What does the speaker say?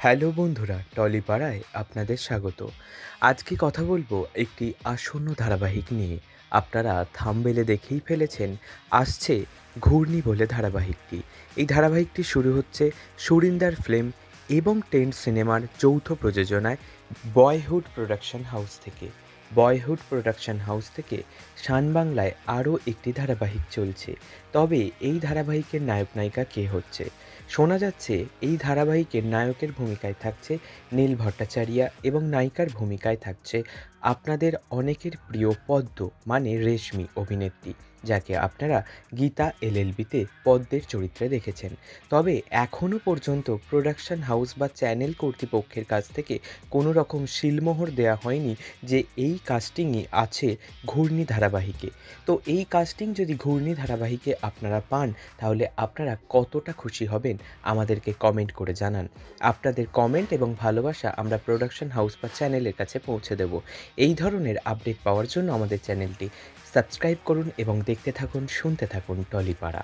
Hello বন্ধুরা, টলিপাড়ায় আপনাদের স্বাগত। আজকে কথা বলবো একটি আসন্ন ধারাবাহিক নিয়ে। আপনারা থাম্বনেলে দেখেই ফেলেছেন, আসছে ঘূর্ণি বলে ধারাবাহিকটি। এই ধারাবাহিকটি শুরু হচ্ছে সুরিন্দার ফিল্ম এবং টেন্ট সিনেমার যৌথ প্রযোজনায় বয়হুড প্রোডাকশন হাউস থেকে। বয়হুড প্রোডাকশন হাউস থেকে শান বাংলায় আরও একটি ধারাবাহিক চলছে। তবে এই ধারাবাহিকের নায়ক নায়িকা কে হচ্ছে? শোনা যাচ্ছে এই ধারাবাহিকের নায়কের ভূমিকায় থাকছে নীল ভট্টাচারিয়া এবং নায়িকার ভূমিকায় থাকছে আপনাদের অনেকের প্রিয় পদ্ম মানে রেশমি অভিনেত্রী, যাকে আপনারা গীতা এলএলবিতে পদ্মের চরিত্রে দেখেছেন। তবে এখনও পর্যন্ত প্রোডাকশন হাউস বা চ্যানেল কর্তৃপক্ষের কাছ থেকে কোনো রকম সিলমোহর দেওয়া হয়নি যে এই কাস্টিংই আছে ঘূর্ণি ধারাবাহিকে। তো এই কাস্টিং যদি ঘূর্ণি ধারাবাহিকে আপনারা পান, তাহলে আপনারা কতটা খুশি হবেন আমাদেরকে কমেন্ট করে জানান। আপনাদের কমেন্ট এবং ভালোবাসা আমরা প্রোডাকশন হাউস বা চ্যানেলের কাছে পৌঁছে দেব। এই ধরনের আপডেট পাওয়ার জন্য আমাদের চ্যানেলটি সাবস্ক্রাইব করুন এবং দেখতে থাকুন, শুনতে থাকুন টলিপাড়া।